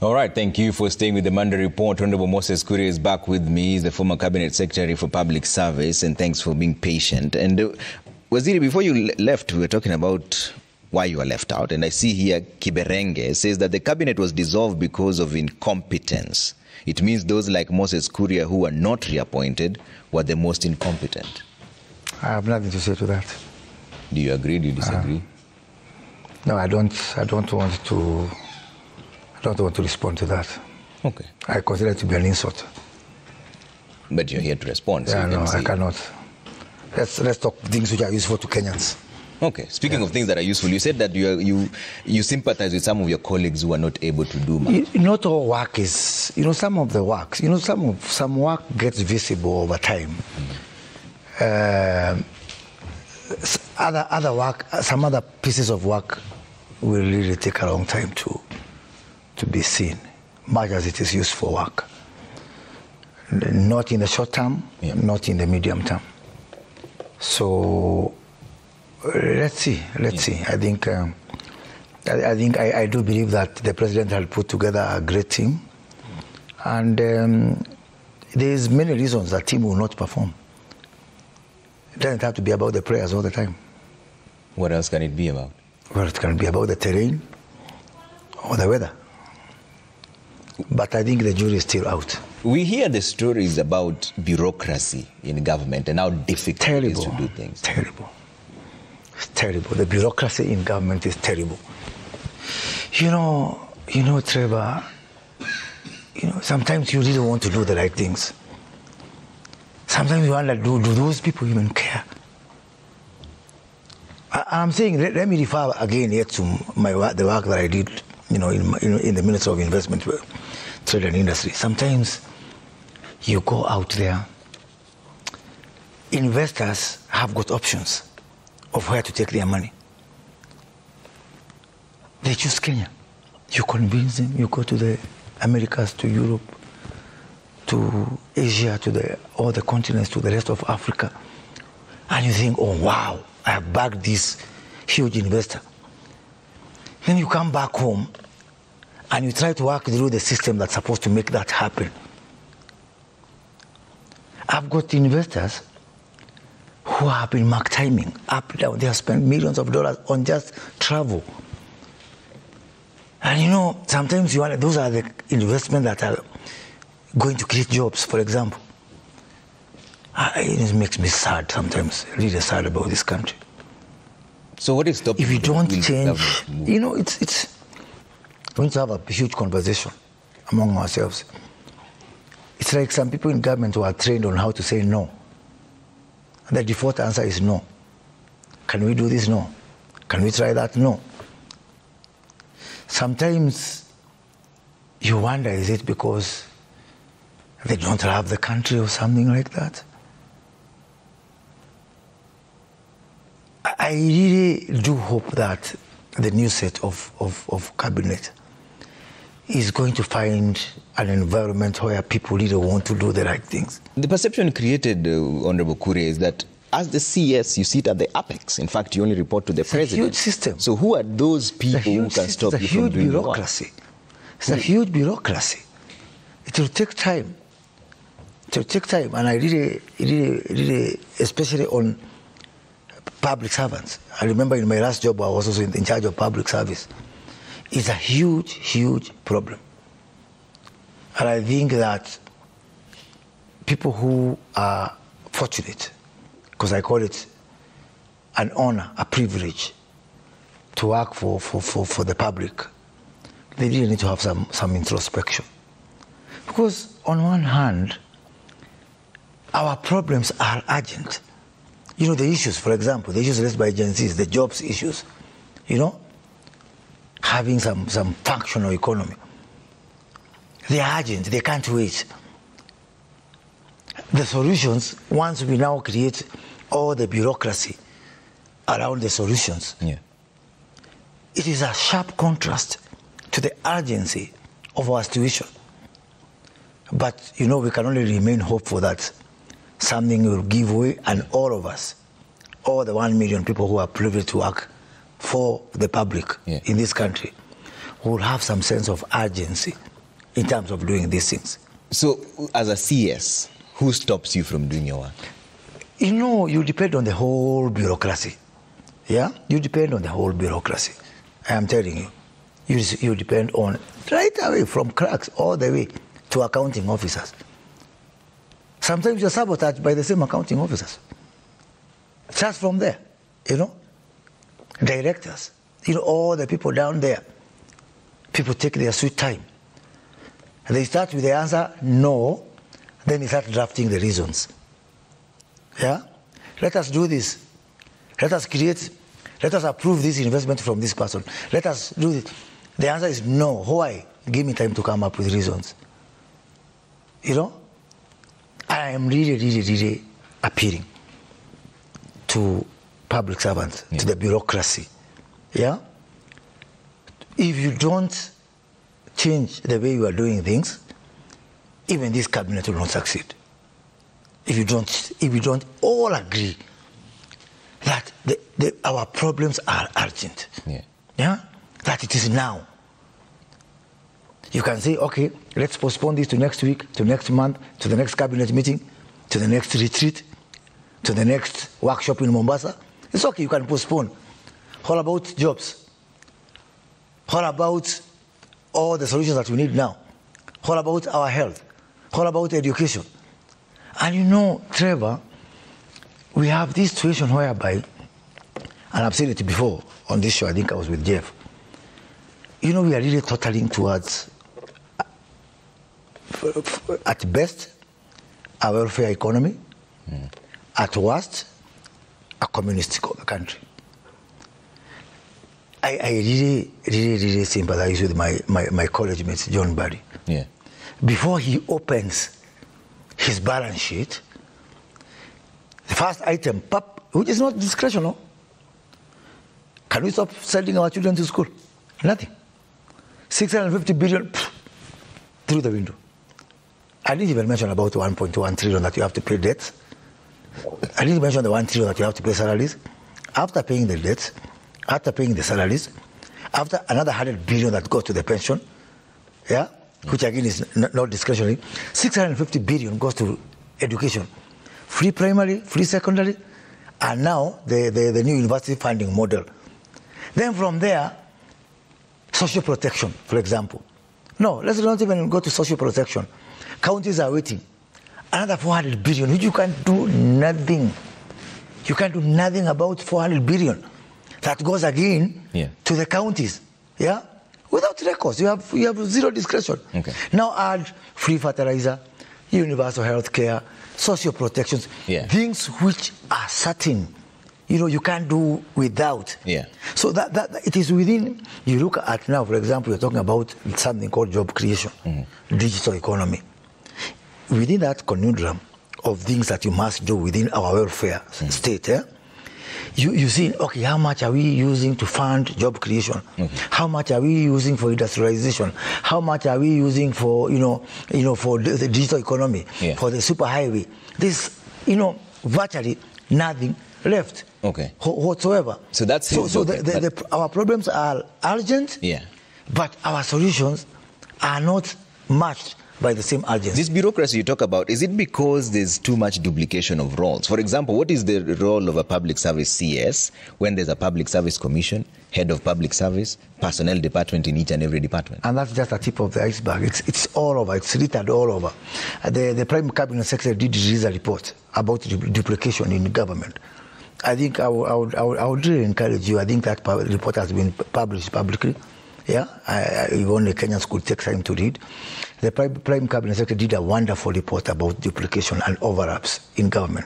All right, thank you for staying with the Monday Report. Honorable Moses Kuria is back with me. He's the former Cabinet Secretary for Public Service, and thanks for being patient. And Waziri, before you left, we were talking about why you were left out. And I see here Kiberenge says that the Cabinet was dissolved because of incompetence. It means those like Moses Kuria who were not reappointed were the most incompetent. I have nothing to say to that. Do you agree? Do you disagree? No, I don't want to respond to that. Okay. I consider it to be an insult. But you're here to respond. So yeah, no, I cannot. Let's talk things which are useful to Kenyans. Okay. Speaking of things that are useful, you said that you sympathize with some of your colleagues who are not able to do much. Not all work is, some of the work, some work gets visible over time. Other work, some other pieces of work will really take a long time to be seen, much as it is useful work. Not in the short term, not in the medium term. So let's see. I think I do believe that the president has put together a great team, and there's many reasons that team will not perform. It doesn't have to be about the prayers all the time. What else can it be about? Well, it can be about the terrain or the weather. But I think the jury is still out. We hear the stories about bureaucracy in government and how difficult it is to do things. Terrible. It's terrible. The bureaucracy in government is terrible. Trevor, sometimes you really want to do the right things. Sometimes you wonder, do those people even care? I'm saying, let me refer again yet to the work that I did, in the Ministry of Investment, Trade and Industry. Sometimes you go out there, investors have got options of where to take their money. They choose Kenya. You convince them, you go to the Americas, to Europe, to Asia, to all the continents, to the rest of Africa, and you think, oh wow, I have backed this huge investor. Then you come back home and you try to work through the system that's supposed to make that happen. I've got investors who have been mark timing up, down. They have spent millions of dollars on just travel. And sometimes you wonder, those are the investments that are going to create jobs, for example. It makes me sad sometimes, really sad about this country. So what is stopping? If you don't change, it's going to have a huge conversation among ourselves. It's like some people in government who are trained on how to say no. And the default answer is no. Can we do this? No. Can we try that? No. Sometimes you wonder, is it because they don't love the country or something like that? I really do hope that the new set of cabinet is going to find an environment where people really want to do the right things. The perception created, Honorable Kuria, is that as the CS, you sit at the apex. In fact, you only report to the president. It's a huge system. So who are those people who can stop you from doing the work? It's a huge bureaucracy. It will take time. It will take time. And I really, especially on public servants. I remember in my last job, I was also in charge of public service. It's a huge, huge problem. And I think that people who are fortunate, because I call it an honor, a privilege, to work for the public, they really need to have some introspection. Because on one hand, our problems are urgent. The issues, for example, the issues raised by Gen Zs, the jobs issues, having some functional economy. They are urgent, they can't wait. The solutions, once we now create all the bureaucracy around the solutions, it is a sharp contrast to the urgency of our situation. But, we can only remain hopeful that something will give way, and all of us, all the 1 million people who are privileged to work for the public in this country, will have some sense of urgency in terms of doing these things. So, as a CS, who stops you from doing your work? You know, you depend on the whole bureaucracy. Yeah? You depend on the whole bureaucracy. I am telling you. You depend on, right away, from clerks all the way to accounting officers. Sometimes you're sabotaged by the same accounting officers. Just from there, you know. Directors, you know, all the people down there. People take their sweet time. They start with the answer, no, then they start drafting the reasons. Yeah? Let us do this. Let us approve this investment from this person. Let us do this. The answer is no. Why? Give me time to come up with reasons. You know? I am really appealing to public servants, to the bureaucracy. Yeah? If you don't change the way you are doing things, even this cabinet will not succeed. If you don't all agree that our problems are urgent, yeah, that it is now. You can say, okay, let's postpone this to next week, to next month, to the next cabinet meeting, to the next retreat, to the next workshop in Mombasa. It's okay, you can postpone. What about jobs? What about all the solutions that we need now? What about our health? What about education? And you know, Trevor, we have this situation whereby, and I've said it before on this show, I think I was with Jeff, you know, we are really totaling towards, at best, a welfare economy, at worst, a communist country. I really sympathize with my college mate, John Barry. Yeah. Before he opens his balance sheet, the first item, which is not discretional, can we stop sending our children to school? Nothing. 650 billion through the window. I didn't even mention about 1.1 trillion that you have to pay debts. I didn't mention the 1 trillion that you have to pay salaries. After paying the debts, after paying the salaries, after another 100 billion that goes to the pension, yeah, which again is not discretionary, 650 billion goes to education. Free primary, free secondary, and now the new university funding model. Then from there, social protection, for example. No, let's not even go to social protection. Counties are waiting. Another 400 billion, which you can't do nothing. You can't do nothing about 400 billion. That goes again to the counties, yeah? Without records, you have zero discretion. Okay. Now add free fertilizer, universal health care, social protections, things which are certain, you know, you can't do without. Yeah. So that it is within, you look at now, for example, you're talking about something called job creation, digital economy. Within that conundrum of things that you must do within our welfare state, you see, okay, how much are we using to fund job creation? How much are we using for industrialization? How much are we using for, for the digital economy, for the superhighway? This, virtually nothing left whatsoever. So that's our problems are urgent, but our solutions are not matched by the same urgency. This bureaucracy you talk about, is it because there's too much duplication of roles? For example, what is the role of a public service CS when there's a public service commission, head of public service, personnel department in each and every department? And that's just a tip of the iceberg. It's all over. It's littered all over. The Prime Cabinet Secretary did release a report about duplication in government. I think I would really encourage you. I think that report has been published publicly. Yeah, if only Kenyans could take time to read. The Prime Cabinet Secretary did a wonderful report about duplication and overlaps in government.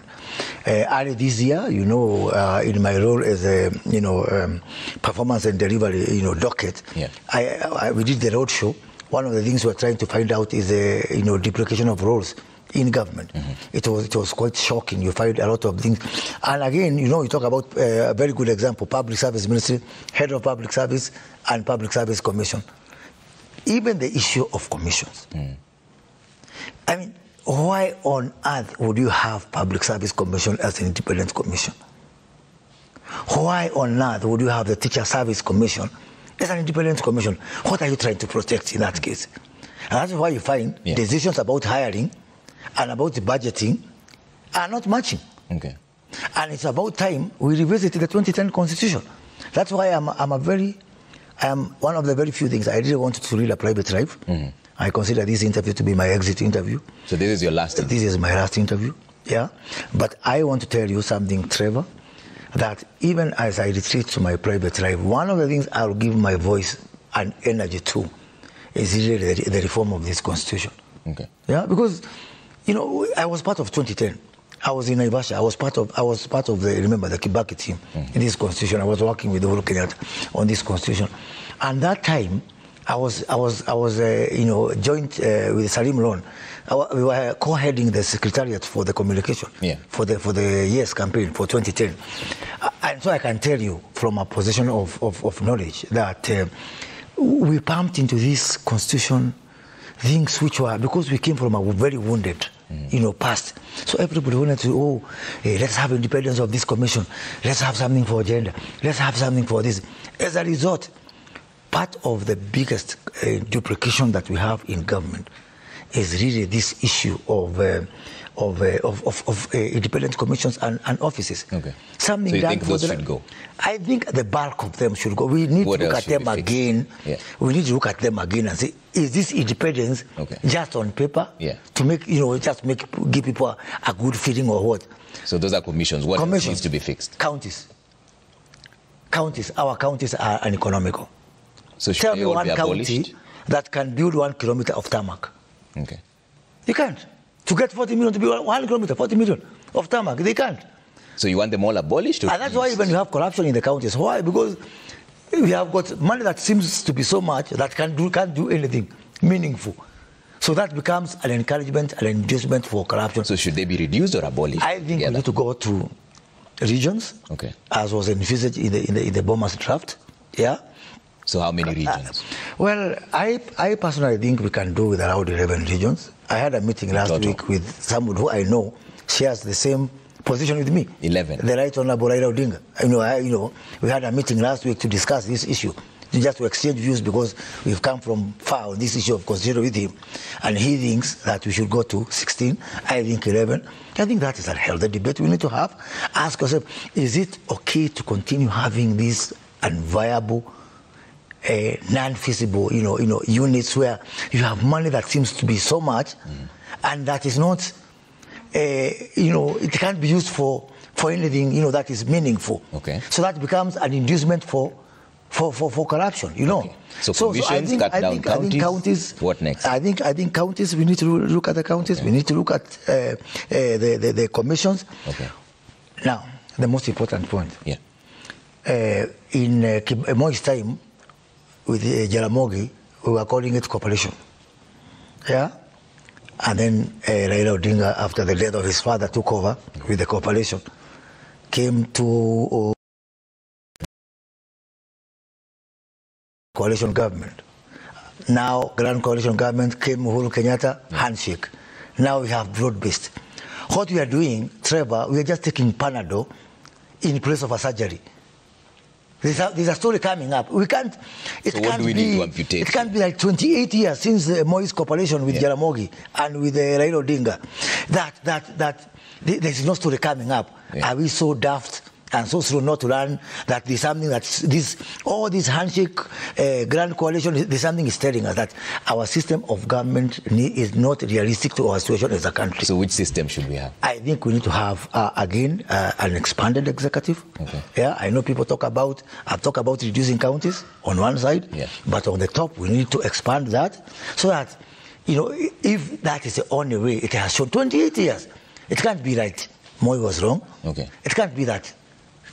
Early this year, in my role as a performance and delivery docket, we did the roadshow. One of the things we're trying to find out is duplication of roles in government. It was quite shocking. You find a lot of things. And again, you talk about a very good example, Public Service Ministry, Head of Public Service, and Public Service Commission. Even the issue of commissions. I mean, why on earth would you have Public Service Commission as an independent commission? Why on earth would you have the Teacher Service Commission as an independent commission? What are you trying to protect in that case? And that's why you find decisions about hiring and about budgeting are not matching. Okay. And it's about time we revisit the 2010 Constitution. That's why I'm one of the very few things I really wanted to read a private life. Mm-hmm. I consider this interview to be my exit interview. So this is your last interview? This is my last interview, yeah. But I want to tell you something, Trevor, that even as I retreat to my private life, one of the things I'll give my voice and energy to is really the reform of this Constitution. Okay. Yeah, because, you know, I was part of 2010. I was in Naivasha. I was part of the, remember, the Kibaki team in this Constitution. I was working with Uhuru Kenyatta on this Constitution. And that time, I was you know, joint with Salim Lon. We were co-heading the secretariat for the communication for the Yes campaign for 2010. And so I can tell you from a position of knowledge that we pumped into this Constitution things which were, because we came from a very wounded, you know, past. So everybody wanted to, let's have independence of this commission. Let's have something for gender. Let's have something for this. As a result, part of the biggest duplication that we have in government is really this issue of independent commissions and offices. Okay. Something so you think those should go? I think the bulk of them should go. We need to look at them again. Yeah. We need to look at them again and say, is this independence just on paper to make, you know, give people a good feeling or what? So those are commissions. What needs to be fixed? Counties. Our counties are uneconomical. So should tell they me all one be county abolished? That can build 1 kilometer of tarmac. Okay. You can't. To get 40 million to build 1 kilometer, 40 million of tarmac, they can't. So you want them all abolished? And that's why even you have corruption in the counties. Why? Because we have got money that seems to be so much that can't do anything meaningful. So that becomes an encouragement, an inducement for corruption. So should they be reduced or abolished? I think we need to go to regions, as was envisaged in the Bomas draft. Yeah. So how many regions? Well, I personally think we can do with around 11 regions. I had a meeting last week with someone who I know shares the same position with me. 11. The Right Honorable Raila Odinga. We had a meeting last week to discuss this issue, just to exchange views, because we've come from far on this issue of constitution with him. And he thinks that we should go to 16. I think 11. I think that is a healthy debate we need to have. Ask yourself, is it okay to continue having this unviable, non-feasible, units where you have money that seems to be so much, and that is not, it can't be used for anything, that is meaningful. Okay. So that becomes an inducement for corruption, Okay. So I think counties. What next? I think counties. We need to look at the counties. We need to look at the commissions. Okay. Now, the most important point. Yeah. In Moi's time, with Jaramogi, we were calling it cooperation. Yeah? And then Raila Odinga, after the death of his father, took over with the cooperation, came to coalition government. Now, grand coalition government came Uhuru Kenyatta, handshake. Now we have broad-based. What we are doing, Trevor, we are just taking Panadol in place of a surgery. There's a story coming up. We can't. It so can't what do we be, need to amputate? It can't be like 28 years since Moi's cooperation with Jaramogi and with Raila Odinga. That there's no story coming up. Yeah. Are we so daft and so slow not to learn that there's something that's this handshake grand coalition? There's something is telling us that our system of government is not realistic to our situation as a country. So which system should we have? I think we need to have again an expanded executive. Okay. Yeah, I know people talk about reducing counties on one side, but on the top we need to expand that so that if that is the only way, it has shown 28 years. It can't be right. Moi was wrong. Okay. It can't be that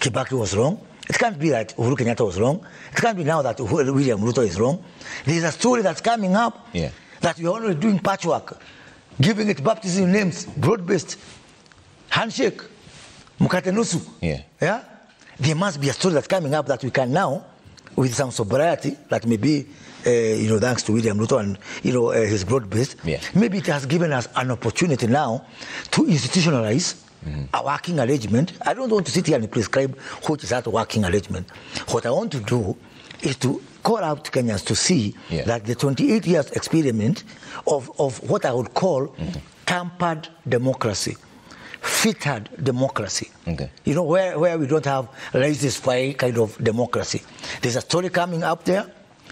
Kibaki was wrong. It can't be that Uhuru Kenyatta was wrong. It can't be now that William Ruto is wrong. There's a story that's coming up that we are only doing patchwork, giving it baptism names, broad-based, handshake, mukatenusu. Yeah? There must be a story that's coming up that we can now, with some sobriety, like maybe, thanks to William Ruto and, his broad-based, maybe it has given us an opportunity now to institutionalize a working arrangement. I don't want to sit here and prescribe what is that working arrangement. What I want to do is to call out Kenyans to see that the 28 years experiment of what I would call tampered democracy, filtered democracy. Okay. You know, where we don't have laissez-faire kind of democracy. There's a story coming up there.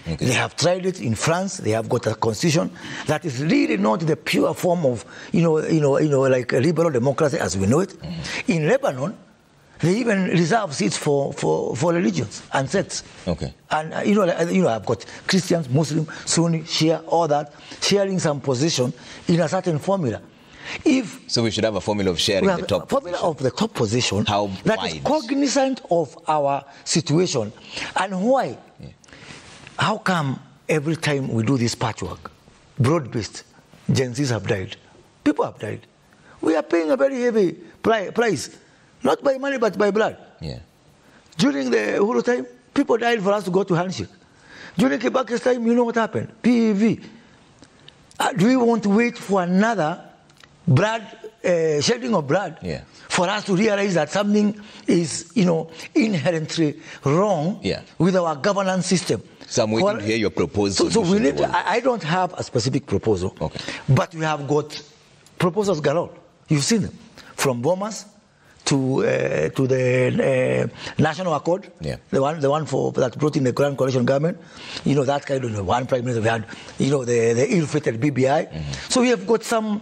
Okay. They have tried it in France. They have got a constitution that is really not the pure form of, like a liberal democracy as we know it. In Lebanon, they even reserve seats for religions and sects. Okay. And I've got Christians, Muslim, Sunni, Shia, all that, sharing some position in a certain formula. So we should have a formula of sharing the top formula position. Of the top position that wide? Is cognizant of our situation and why. Yeah. How come every time we do this patchwork, broad-based, Gen Zs have died, people have died. We are paying a very heavy price, not by money but by blood. Yeah. During the Uhuru time, people died for us to go to handshake. During Kibaki's time, you know what happened? PEV. Do we want to wait for another shedding of blood for us to realize that something is, inherently wrong with our governance system? So I'm waiting to hear your proposal. So we need. I don't have a specific proposal, but we have got proposals galore. You've seen them, from bombers to the National Accord, the one that brought in the Grand Coalition government. That kind of one prime minister. We had, the ill-fated BBI. So we have got some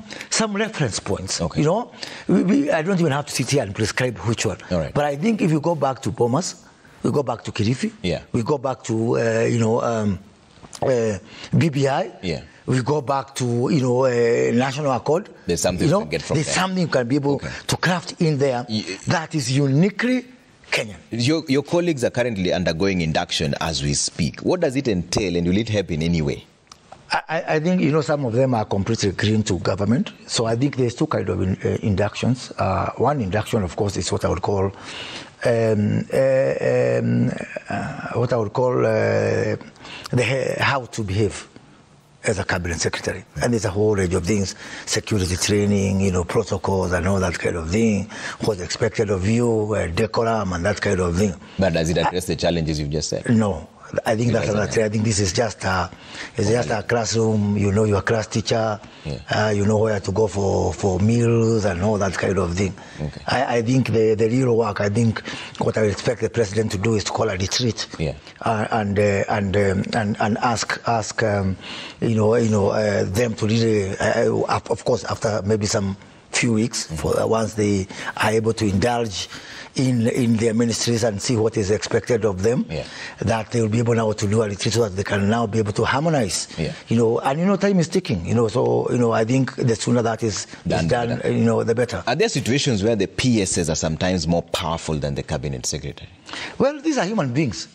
reference points. Okay. I don't even have to sit here and prescribe which one. All right. But I think if you go back to bombers, we go back to Kirifi. Yeah. We go back to BBI. Yeah. We go back to National Accord. There's something you can get from there. There's something you can be able to craft in there that is uniquely Kenyan. Your colleagues are currently undergoing induction as we speak. What does it entail, and will it help in any way? I think some of them are completely green to government. So I think there's two kinds of inductions. One induction, of course, is what I would call how to behave as a cabinet secretary. And there's a whole range of things: security training, protocols and all that kind of thing, what's expected of you, decorum and that kind of thing. But does it address the challenges you've just said? No. I think that's another. I think this is just a classroom. Your class teacher. Yeah. You know where to go for meals and all that kind of thing. Okay. I think the real work. I think what I expect the president to do is to call a retreat. Yeah. And ask them to really, of course, after maybe some few weeks, once they are able to indulge in their ministries and see what is expected of them, that they will be able now to do a retreat so that they can now be able to harmonize. And time is ticking. So I think the sooner that is done, the better. Are there situations where the PSs are sometimes more powerful than the cabinet secretary? Well, these are human beings.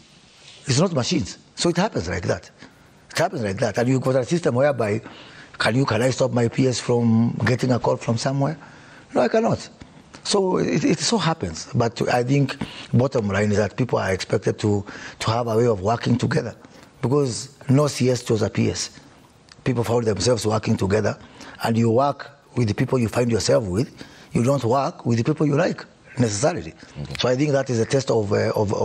It's not machines. So it happens like that. It happens like that. And you've got a system whereby, can I stop my PS from getting a call from somewhere? No, I cannot. So it so happens. But I think bottom line is that people are expected to have a way of working together. Because no CS chose a PS. People found themselves working together. And you work with the people you find yourself with. You don't work with the people you like, necessarily. Okay. So I think that is a test of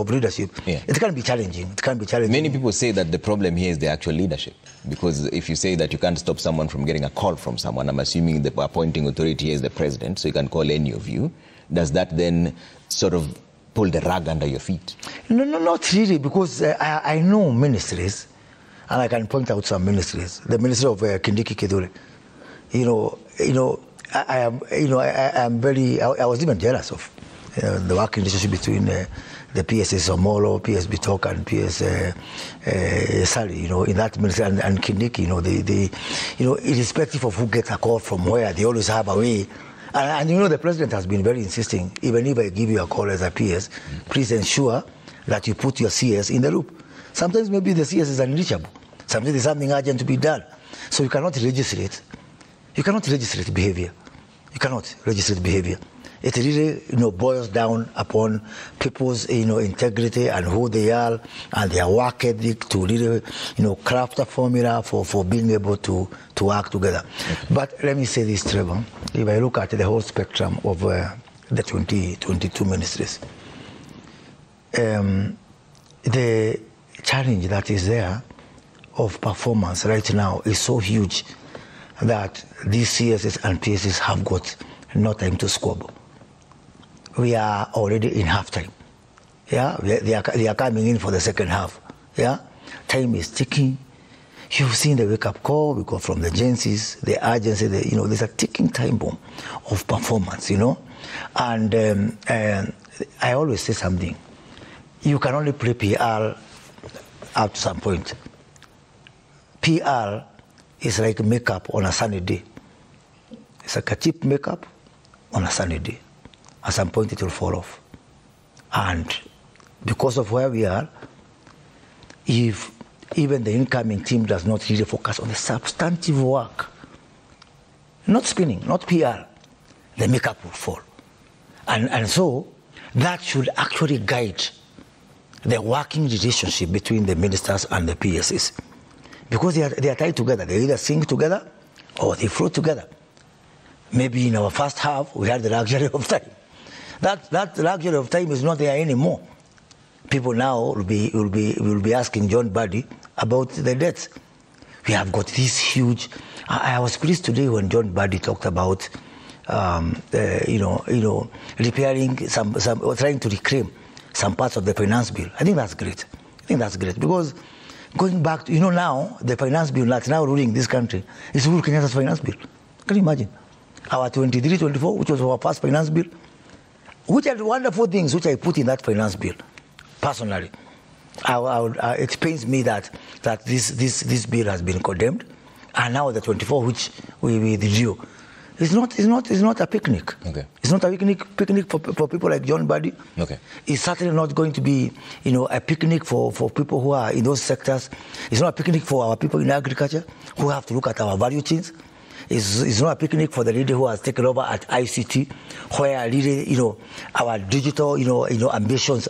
leadership. Yeah. It can be challenging. It can be challenging. Many people say that the problem here is the actual leadership. Because if you say that you can't stop someone from getting a call from someone, I'm assuming the appointing authority is the president, so you can call any of you. Does that then sort of pull the rug under your feet? No, not really, because I know ministries, and I can point out some ministries. The ministry of Kindiki Kidure. I was even jealous of the working relationship between the PSS Omolo, PS Bitok, and PS Sali, in that ministry, and Kindiki, irrespective of who gets a call from where, they always have a way. And the president has been very insisting, even if I give you a call as a PS, please ensure that you put your CS in the loop. Sometimes maybe the CS is unreachable. Sometimes there's something urgent to be done. So you cannot legislate. You cannot legislate behavior. You cannot legislate behavior. It really, boils down upon people's, integrity and who they are and their work ethic to really, craft a formula for being able to work together. Okay. But let me say this, Trevor. If I look at the whole spectrum of the 22 ministries, the challenge that is there of performance right now is so huge that these CSs and PSs have got no time to squabble. We are already in halftime. Yeah, they are coming in for the second half. Yeah, time is ticking. You've seen the wake-up call. We go from the agencies, the urgency. There's a ticking time bomb of performance. And I always say something. You can only play PR up to some point. PR is like makeup on a sunny day. It's like a cheap makeup on a sunny day. At some point it will fall off. And because of where we are, if even the incoming team does not really focus on the substantive work, not spinning, not PR, the makeup will fall. And so that should actually guide the working relationship between the ministers and the PSs. Because they are tied together. They either sing together or they float together. Maybe in our first half, we had the luxury of time. That luxury of time is not there anymore. People now will be asking John Buddy about the debts. We have got this huge. I was pleased today when John Buddy talked about, repairing some or trying to reclaim some parts of the finance bill. I think that's great. Because going back to, now the finance bill that's now ruling this country is Uhuru Kenyatta's finance bill. Can you imagine? Our 23-24, which was our first finance bill, which are the wonderful things which I put in that finance bill. Personally, it pains me that this bill has been condemned, and now the 24, which we withdrew, it's not a picnic. Okay. It's not a picnic for people like John Buddy. Okay. It's certainly not going to be a picnic for people who are in those sectors. It's not a picnic for our people in agriculture who have to look at our value chains. It's not a picnic for the lady who has taken over at ICT, where really, our digital, ambitions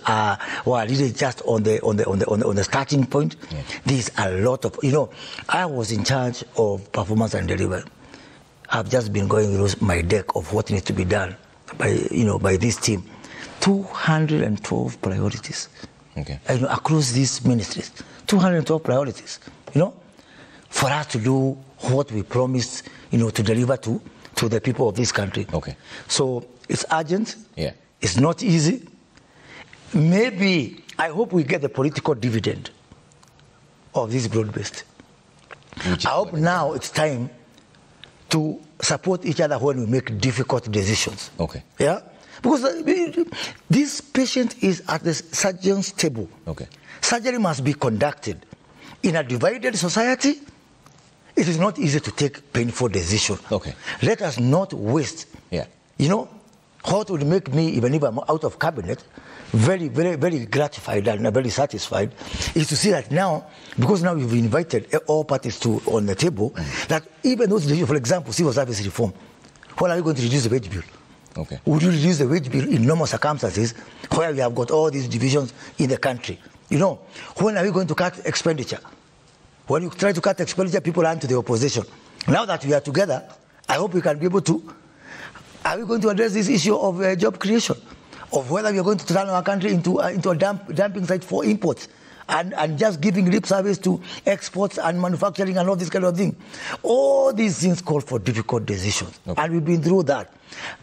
were really just on the starting point. Yeah. There's a lot of, I was in charge of performance and delivery. I've just been going through my deck of what needs to be done by this team. 212 priorities. Okay. Across these ministries, 212 priorities. For us to do what we promised, to deliver to the people of this country. Okay. So it's urgent. Yeah. It's not easy. Maybe, I hope we get the political dividend of this broad-based. I hope now it's time to support each other when we make difficult decisions. Okay. Yeah? Because this patient is at the surgeon's table. Okay. Surgery must be conducted. In a divided society, it is not easy to take painful decisions. Okay. Let us not waste. Yeah. What would make me, even if I'm out of cabinet, very, very, very gratified and very satisfied, is to see that now, because now we've invited all parties on the table, that even those decisions, for example, civil service reform, when are you going to reduce the wage bill? Okay. Would you reduce the wage bill in normal circumstances where we have got all these divisions in the country? When are we going to cut expenditure? When you try to cut expenditure, people run to the opposition. Now that we are together, I hope we can be able to. Are we going to address this issue of job creation? Of whether we are going to turn our country into a dumping site for imports and just giving lip service to exports and manufacturing and all this kind of thing. All these things call for difficult decisions. Okay. And we've been through that.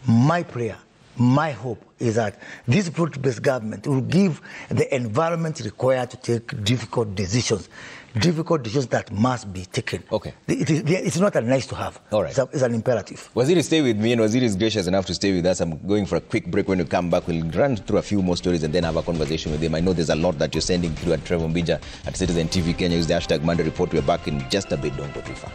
My prayer, my hope is that this broad-based government will give the environment required to take difficult decisions that must be taken. Okay. It's not a nice to have. All right. It's an imperative. Waziri, stay with me, and Waziri is gracious enough to stay with us. I'm going for a quick break. When we come back, we'll run through a few more stories and then have a conversation with him. I know there's a lot that you're sending through at Trevor Mbija at Citizen TV Kenya. Use the hashtag Monday Report. We're back in just a bit. Don't go too far.